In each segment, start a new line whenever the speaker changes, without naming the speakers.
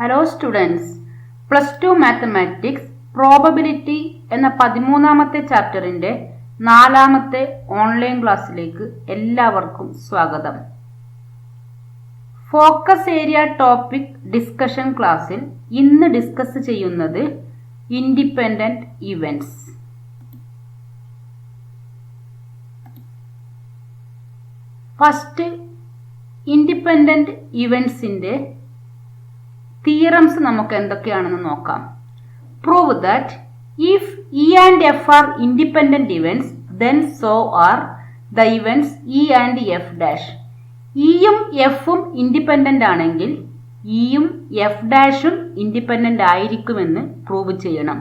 Hello students, +2 mathematics probability എന്ന 13ാമത്തെ ചാപ്റ്ററിൻ്റെ 4ാമത്തെ online ക്ലാസ്സിലേക്ക് എല്ലാവർക്കും സ്വാഗതം. ഫോക്കസ് ഏരിയ ടോപ്പിക് ഡിസ്കഷൻ ക്ലാസ്സിൽ ഇന്ന് ഡിസ്കസ് ചെയ്യുന്നത് ഇൻഡിപെൻഡന്റ് ഇവൻറ്റ്സ്. ഫസ്റ്റ്, ഇൻഡിപെൻഡന്റ് ഇവൻറ്റ്സിൻ്റെ തിയറംസ് നമുക്ക് എന്തൊക്കെയാണെന്ന് നോക്കാം. Prove that if E and F are independent events then so are the events E and F dash. ഇയും എഫും ഇൻഡിപെൻഡന്റ് ആണെങ്കിൽ ഇയും എഫ് ഡാഷും ഇൻഡിപെൻഡന്റ് ആയിരിക്കുമെന്ന് പ്രൂവ് ചെയ്യണം.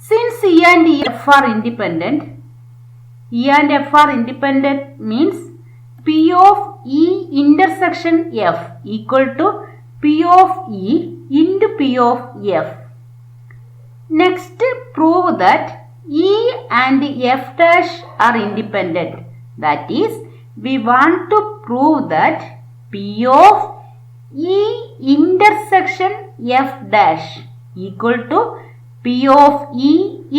Since E and F are independent, E and F are independent means P of E intersection F equal to P of E into P of F. Next, prove that E and F dash are independent. That is, we want to prove that P of E intersection F dash equal to P of E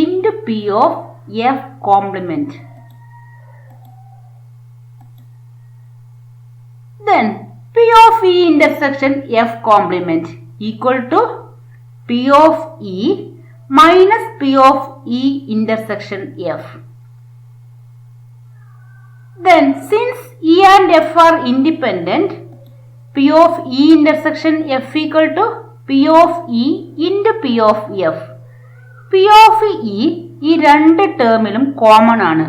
into P of F complement. Then, P of E intersection F complement equal to P of E minus P of E intersection F. Then, since E and F are independent, P of E intersection F equal to P of E into P of F. P of E ഈ രണ്ട് ടേമിലും common ആണ്.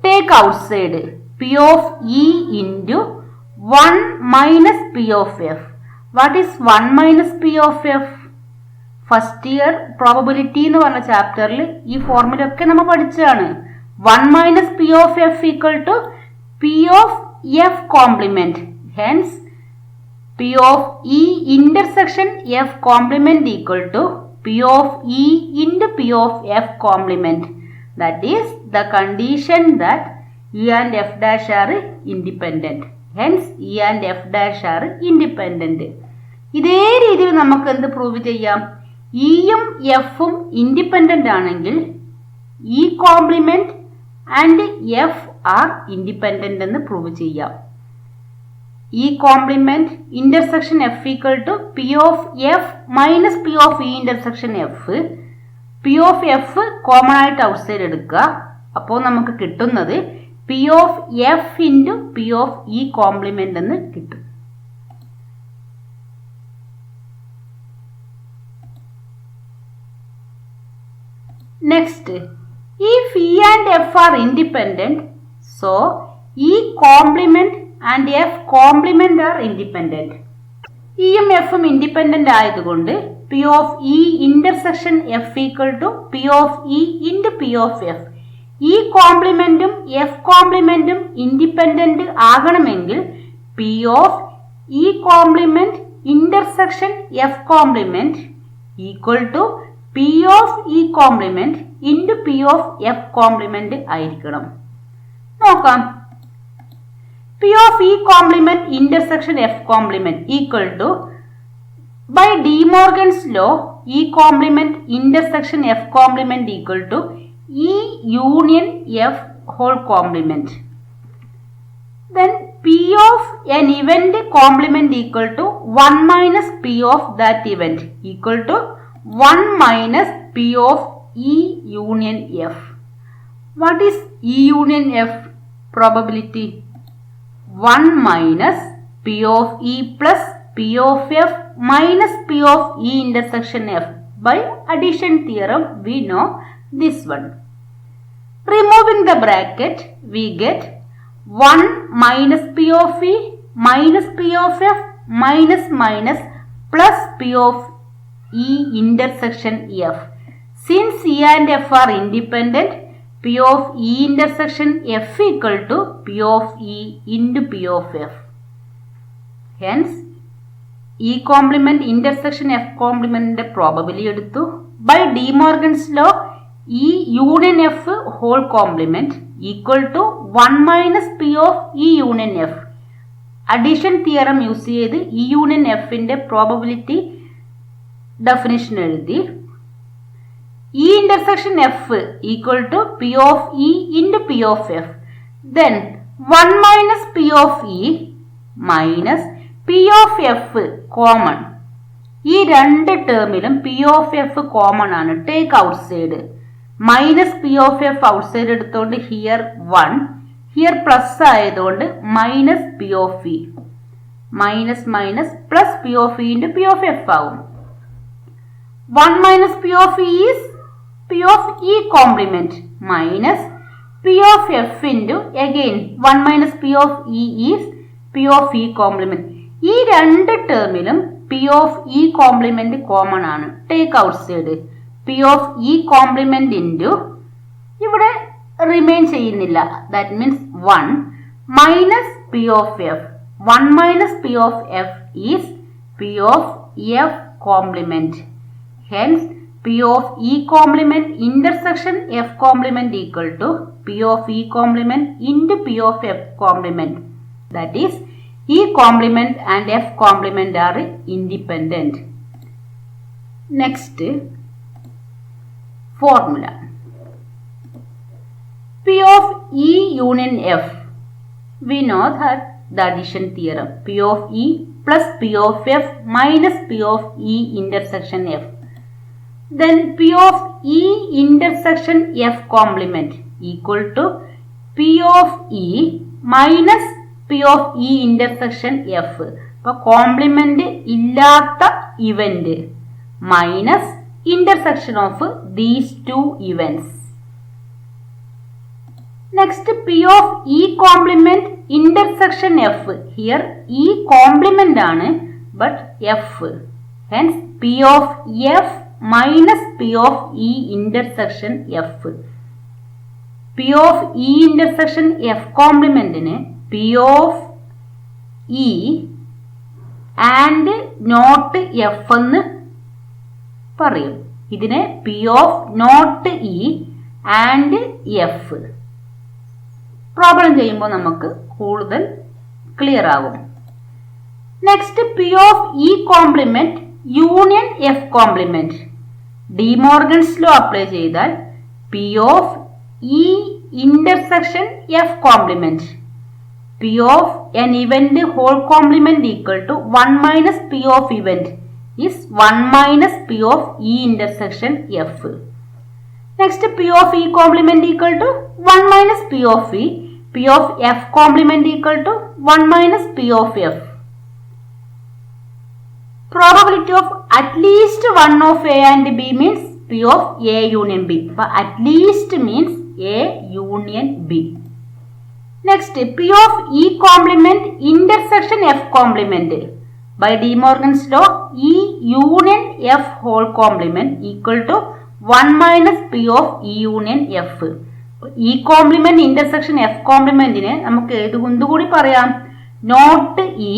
Take outside P of E into 1 minus P of F. What is 1 minus P of F? First year probability എന്ന് പറഞ്ഞ ചാപ്റ്ററിൽ ഈ formula ഒക്കെ നമ്മൾ പഠിച്ചതാണ്. 1 minus P of F equal to P of F complement. Hence, P of E intersection F complement equal to P of E into P of F complement. That is the condition that E and F dash are independent. Hence, E and F dash are independent. ഇതേ രീതിയിൽ നമുക്ക് എന്ത് prove ചെയ്യാം? ഇയും എഫും independent ആണെങ്കിൽ E complement and F are independent എന്ന് prove ചെയ്യാം. E complement intersection F equal to P of F minus P of E intersection F. P of F common ആയിട്ട് ഔട്ട്സൈഡ് എടുക്കുക. അപ്പോൾ നമുക്ക് കിട്ടുന്നത് P of F into P of E complement എന്ന് കിട്ടും. Next, if E and F are independent, so E complement and F complement are independent. E ഉം F ഉം independent ആയതുകൊണ്ട് P of E intersection F equal to P of E into P of F. ഈ കോംപ്ലിമെന്റും F കോംപ്ലിമെന്റും independent ആകണമെങ്കിൽ P of E complement intersection F complement equal to P of E complement into P of F complement ആയിരിക്കണം. നോക്കാം. P of E complement intersection F complement equal to by De Morgan's law E complement intersection F complement equal to E union F whole complement. Then P of an event complement equal to 1 minus P of that event equal to 1 minus P of E union F. What is E union F probability? 1 minus P of E plus P of F minus P of E intersection F. By addition theorem we know this one. Removing the bracket, we get 1 minus P of E minus P of F minus minus plus P of E intersection F. Since E and F are independent, P of E intersection F equal to P of E into P of F. Hence, E complement intersection F complement probability എടുത്തു. By De Morgan's law, E union F whole complement equal to 1 minus P of E union F. Addition theorem use ചെയ്ത് E union എഫിന്റെ probability definition എഴുതി. E intersection F equal to P of E into P of F. Then 1 minus P of E minus P of F common. ഈ രണ്ട് ടേമിലും P of F common ആണ്. Take out side. Minus P of F out side എടുത്തോണ്ട് here 1, here plus ആയതുകൊണ്ട് minus P of E. Minus minus plus P of E into P of F ആവും. 1 minus P of E is P of E complement minus P of F into again 1 minus P of E is P of E complement. ഈ രണ്ട് ടേമിലും P of E complement common ആണ്. Take out side P of E complement into ഇവിടെ remain ചെയ്യുന്നില്ല. That means 1 minus P of F. 1 minus P of F is P of F complement. Hence P of E complement intersection F complement equal to P of E complement into P of F complement. That is E complement and F complement are independent. Next formula. P of E union F. We know that the addition theorem. P of E plus P of F minus P of E intersection F. Then P of E intersection F complement equal to P of E minus P of E intersection F. അപ്പോൾ complement ഇല്ലാത്ത event minus intersection of these two events. Next P of E complement intersection F. Here E complement ആണ് but F. Hence P of F minus P of E intersection F. P of E intersection F complementന് P of E and not F എന്ന് പറയും. ഇതിനെ P of not E and F. Problem ചെയ്യുമ്പോൾ നമുക്ക് കൂടുതൽ clear ആകും. Next P of E complement union F complement. De Morgan's law apply ചെയ്താൽ P of E intersection F complement. P of an event whole complement equal to 1 minus P of event is 1 minus P of E intersection F. Next P of E complement equal to 1 minus P of E. P of F complement equal to 1 minus P of F. Probability of at least one of A and B means P of A union B. But at least means A union B. Next P of E complement intersection F complement. By De Morgan's law, E union F whole complement equal to 1 minus P of E union F. E complement intersection F complement ine നമുക്ക് എന്തുകൂടി പറയാം? Not E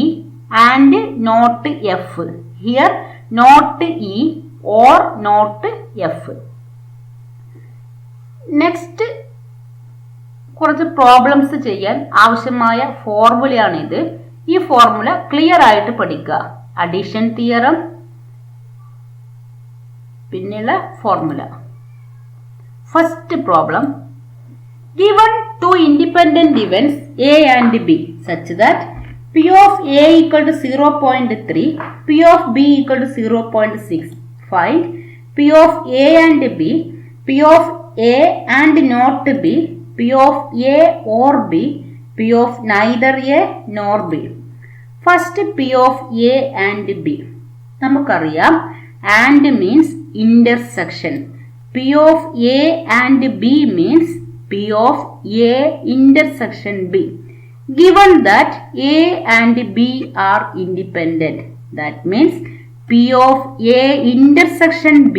and not F. Here not E or not F. Next കുറച്ച് problems ചെയ്യാൻ ആവശ്യമായ ഫോർമുലയാണിത്. ഈ formula clear ആയിട്ട് പഠിക്കുക. Addition theorem പിന്നെയുള്ള formula. First problem. Given two independent events A and B such that P of A equal to 0.3, P of B equal to 0.6. Find P of A and B, P of A and not B, P of A or B, P of neither A nor B. First P of A and B. നമുക്കറിയാം and means intersection. P of A and B means P of A intersection B. Given that A and B are independent, that means P of A intersection B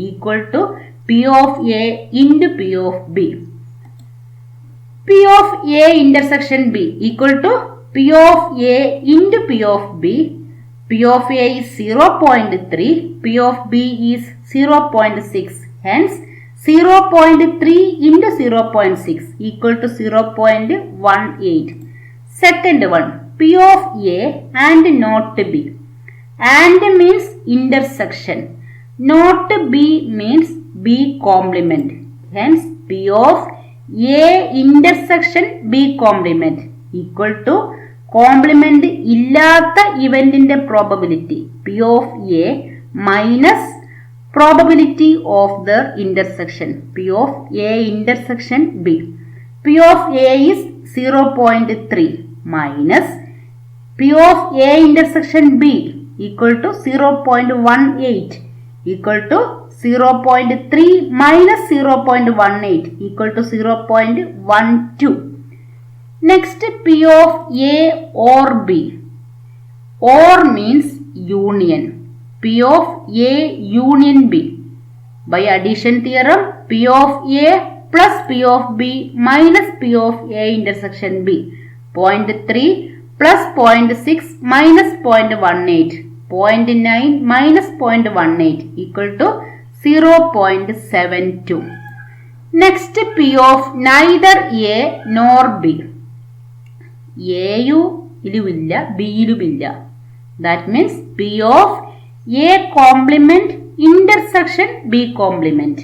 equal to P of A into P of B. P of A intersection B equal to P of A into P of B. P of A is 0.3, P of B is 0.6. Hence 0.3 into 0.6 equal to 0.18. Second one, P of A and not B. And means intersection. not B means B complement. Hence P of A intersection B complement equal to complement ഇല്ലാത്ത ഇവന്റിന്റെ probability P of A minus probability of the intersection P of A intersection B. P of A is 0.3 minus P of A intersection B equal to 0.18 equal to 0.3 minus 0.18 equal to 0.12. Next, P of A or B. Or means union. P of A union B. By addition theorem, P of A plus P of B minus P of A intersection B. 0.3 plus 0.6 minus 0.18. 0.9 minus 0.18 equal to 0.72. Next, P of neither A nor B. A iluvilla, B iluvilla. That means P of A complement intersection B complement.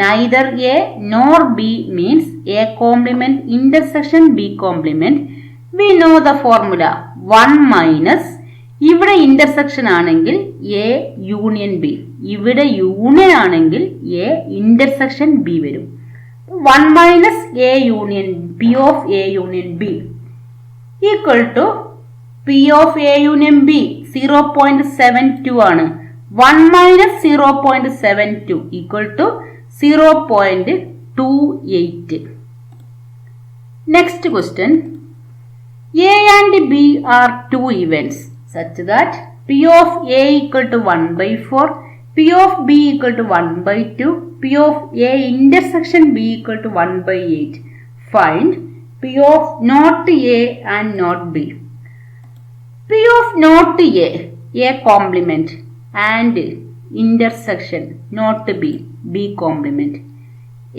Neither A nor B means A complement intersection B complement. We know the formula 1 minus ഇവിടെ intersection ആണെങ്കിൽ A union B, ഇവിടെ union ആണെങ്കിൽ A intersection B വരും. 1 minus A union P of A union B equal to P of A union B 0.72 ആണ്. 1 minus 0.72 equal to 0.28. Next question. A and B are two events such that P of A equal to 1 by 4, P of B equal to 1 by 2, P of A intersection B equal to 1 by 8. Find P of not A and not B. P of not A, A complement, and intersection not B, B complement.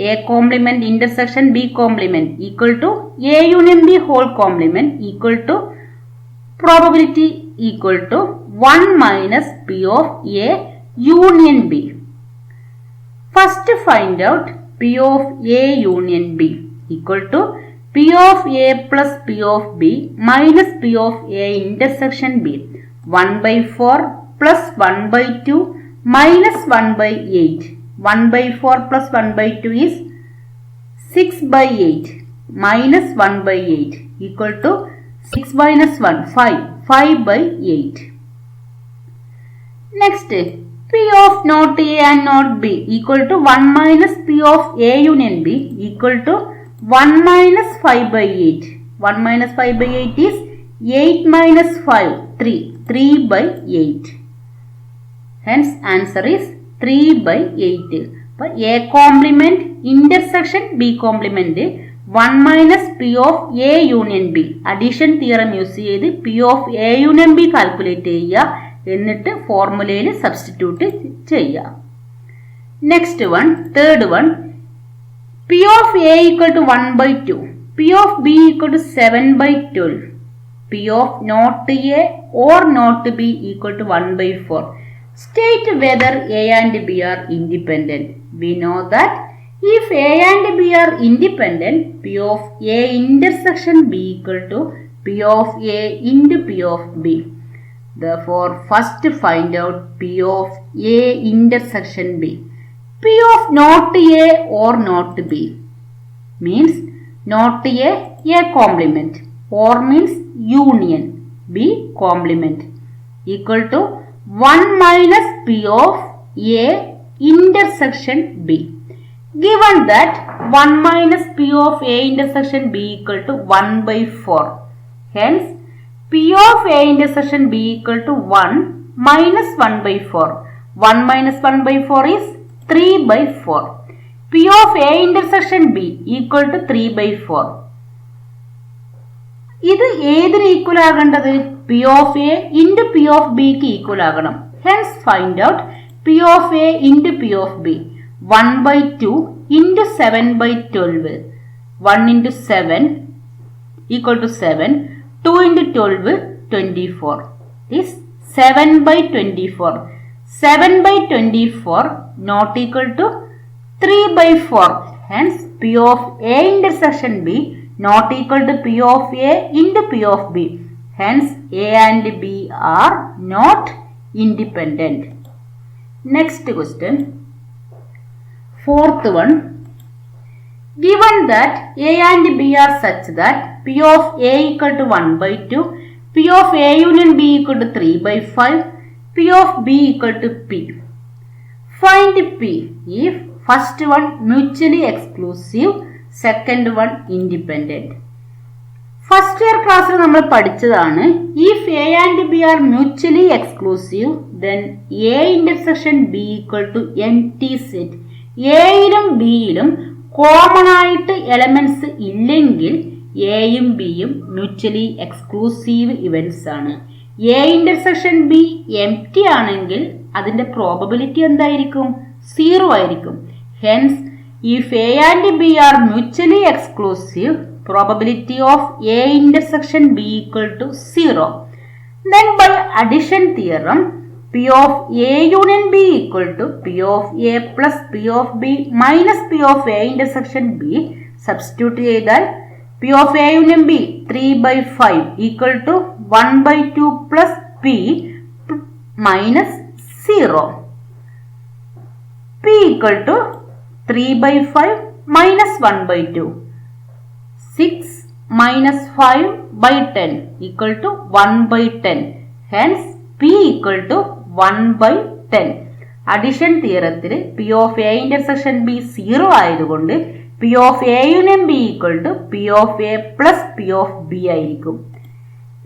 A complement intersection B complement equal to A union B whole complement equal to probability equal to 1 minus P of A union B. First find out P of A union B equal to P of A plus P of B minus P of A intersection B. 1 by 4 plus 1 by 2 minus 1 by 8. 1 by 4 plus 1 by 2 is 6 by 8 minus 1 by 8 equal to 6 minus 1, 5. 5 by 8. Next, P of not A and not B equal to 1 minus P of A union B equal to 1 minus 5 by 8. 1 minus 5 by 8 is 8 minus 5, 3. 3 by 8. Hence, answer is 3 by 8. അപ്പോൾ A complement intersection B complement 1 minus P of A union B addition theorem use ചെയ്ത് P of A union B calculate ചെയ്യുക, എന്നിട്ട് ഫോർമുലയിൽ substitute ചെയ്യുക. Next one, third one. P of A equal to 1 by 2, P of B equal to 7 by 12, P of not A or not B equal to 1 by 4. State whether A and B are independent. We know that if A and B are independent, P of A intersection B equal to P of A into P of B. Therefore, first find out P of A intersection B. P of not A or not B means not A, A complement, or means union, B complement equal to 1 minus P of A intersection B. Given that 1 minus P of A intersection B equal to 1 by 4. Hence, P of A intersection B equal to 1 minus 1 by 4. 1 minus 1 by 4 is 3 by 4. P of A intersection B equal to 3 by 4. ഇത് ഏതിന് equal ആകേണ്ടത്? P of A into P of B ക്ക് equal ആകണം. Hence find out P of A into P of B. 1 by 2 into 7 by 12. 1 into 7 equal to 7. 2 into 12 24. Is 7 by 24. 7/24 not equal to 3/4. Hence P of A intersection B not equal to P of A into P of B. Hence A and B are not independent. Next question. Fourth one. Given that A and B are such that P of A equal to 1/2, P of A union B equal to 3/5, P of B equal to P. Find P if first one mutually exclusive, second one independent. First year class നമ്മൾ പഠിച്ചതാണ്. If A and B are mutually exclusive, then A intersection B equal to empty set. Aയിലും Bയിലും common ആയിട്ട് elements ഇല്ലെങ്കിൽ എയും ബിയും mutually exclusive events ആണ്. A intersection B empty ആണെങ്കിൽ അതിന്റെ പ്രോബബിലിറ്റി എന്തായിരിക്കും? 0 ആയിരിക്കും. Hence if A and B are mutually exclusive, probability of A intersection B equal to 0. Then by addition theorem, P of A union B equal to P of A plus P of B minus P of A intersection B. Substitute ചെയ്താൽ P of A union B 3/5 equal to 1/2 plus P minus 0. P equal to 3/5 minus 1/2. 6 minus 5/10 equal to 1/10. Hence P equal to 1/10. Addition തിയറത്തിൽ P of A intersection B 0 ആയതുകൊണ്ട് P of A union B equal to P of A plus P of B ആയിരിക്കും.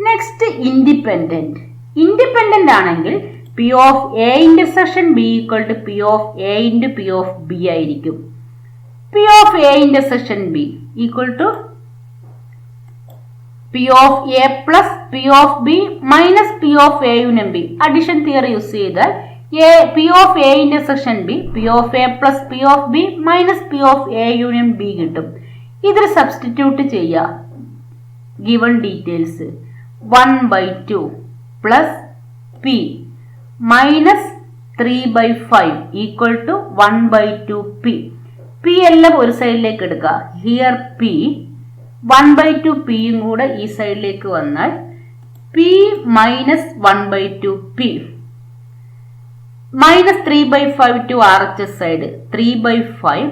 Next independent. Independent ആണെങ്കിൽ P of A intersection B equal to P of A into P of B ആയിരിക്കും. P of A intersection B equal to P of A plus P of B minus P of A union B. Addition theory use ചെയ്താൽ P of A intersection B, P of A plus P of B minus P of A union B കിട്ടും. ഇതിൽ substitute ചെയ്യുക. Given details 1/2 plus P minus 3/5 equal to 1/2 P. P എല്ലാം ഒരു സൈഡിലേക്ക് എടുക്കുക. Here P 1/2 പിയും കൂടെ ഈ സൈഡിലേക്ക് വന്നാൽ P minus 1/2 P minus 3/5 to RHS side 3/5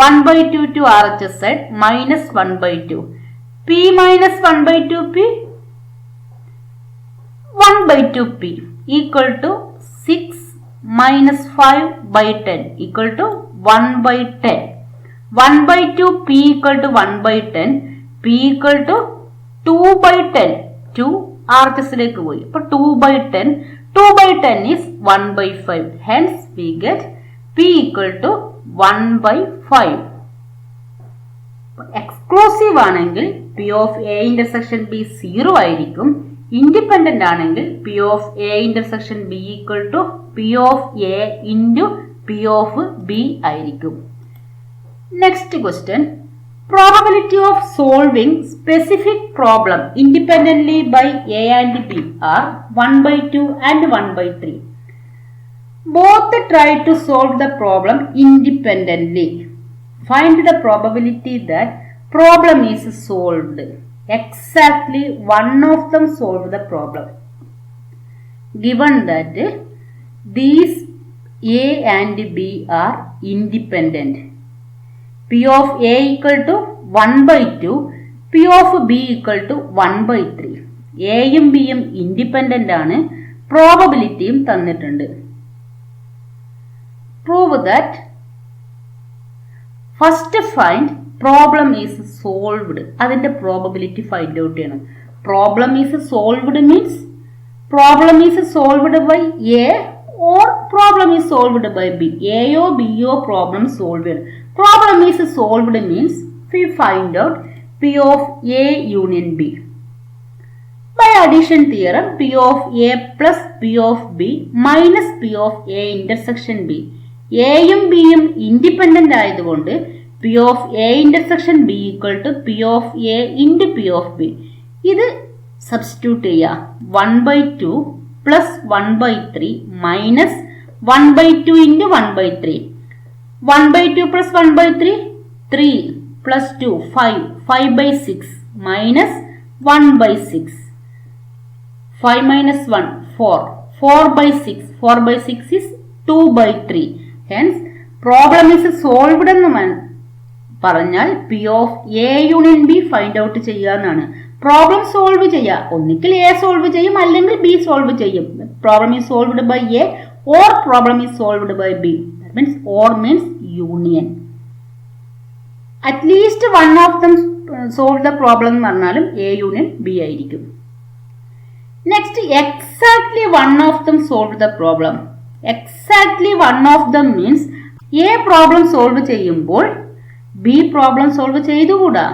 1/2 to RHS side minus 1/2 P minus 1/2 P 1/2 P equal to 6 minus 5/10 equal to 1/10. 1/2 P equal to 1/10, P equal to 2/10. 2 RHSലേക്ക് പോയി. അപ്പോൾ 2/10. 2/10 is 1/5. Hence we get P equal to 1/5. Exclusive ആണെങ്കിൽ P of A intersection B 0 ആയിരിക്കും. Independent ആണെങ്കിൽ P of A intersection B equal to P of A into P of B ആയിരിക്കും. Next question. Probability of solving specific problem independently by A and B are 1/2 and 1/3. Both try to solve the problem independently. Find the probability that problem is solved. Exactly one of them solve the problem. Given that these A and B are independent, P of A equal to 1/2, P of B equal to 1/3. എയും ബിയും independent ആണ്. പ്രോബബിലിറ്റിയും തന്നിട്ടുണ്ട്. Prove that first find problem is solved. അതിന്റെ probability find out ചെയ്യണം. Problem is solved means problem is solved by A or problem is solved by B. എയോ ബിയോ problem solve ചെയ്യണം. Problem is solved means we find out P of A union B. By addition theorem, P of A plus P of B minus P of A intersection B. എയും ബിയും independent ആയതുകൊണ്ട് P of A intersection B equal to P of A into P of B. ഇത് substitute ചെയ്യുക. 1/2 plus 1/3 minus 1/2 into 1/3. 1/2 plus 1/3, 3 plus 2, 5. 5/6 minus 1/6. 5 minus 1, 4. 4/6. 4/6 is 2/3. Hence, problem is solved എന്ന് പറഞ്ഞാൽ P of A union B find out ചെയ്യാന്നാണ്. Problem solve ചെയ്യുക. ഒന്നിക്കൽ A solve ചെയ്യും, അല്ലെങ്കിൽ B solve ചെയ്യും. Problem is solved by A or problem is solved by B. That means or means union. At least one of them solve the problem എന്ന് പറഞ്ഞാലും A union B ആയിരിക്കും. Next, exactly one of them solved the problem. Exactly one of them means A problem solve ചെയ്യുമ്പോൾ B problem solve ചെയ്തുകൂടാ.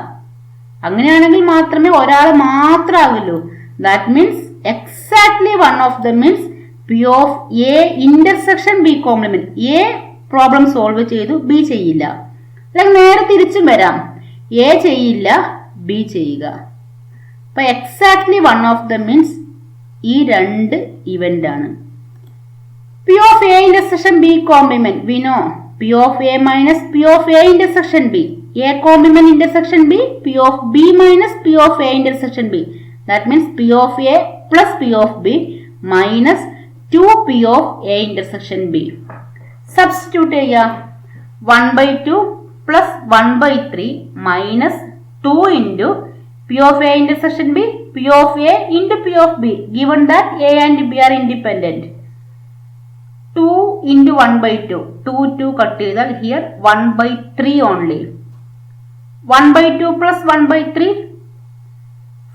അങ്ങനെയാണെങ്കിൽ മാത്രമേ ഒരാൾ മാത്രമാകുള്ളൂ. That means exactly one of the means P of A intersection B complement. A problem solve ചെയ്തു, B ചെയ്യില്ല. അല്ലെങ്കിൽ നേരെ തിരിച്ചും വരാം, A ചെയ്യില്ല, B ചെയ്യുക. അപ്പൊ exactly one of the means ഈ രണ്ട് ഇവന്റ് ആണ്. P of A intersection B complement, we know P of A minus P of A intersection B. A complement intersection B, P of B minus P of A intersection B. That means P of A plus P of B minus 2P of A intersection B. Substitute ചെയ്യുക. 1/2 plus 1/3 minus 2 into P of A intersection B, P of A into P of B. Given that A and B are independent. 2 into 1/2. 2 cut ചെയ്താൽ here 1/3 only. 1/2 plus 1/3,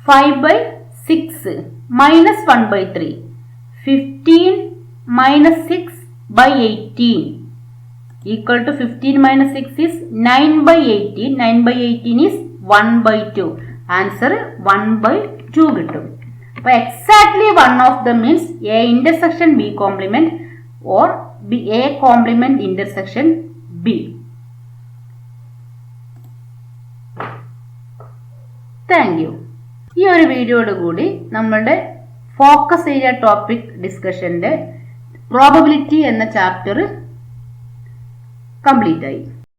5/6 minus 1/3. 15 minus 6/18 equal to 15 minus 6 is 9/18. 9/18 is 1/2. Answer 1/2 കിട്ടും. അപ്പോൾ exactly one of them means A intersection B complement or A complement intersection B. Thank you. ഈ ഒരു വീഡിയോയോട് കൂടി നമ്മളുടെ focus area topic ഡിസ്കഷന്റെ probability എന്ന chapter complete ആയി.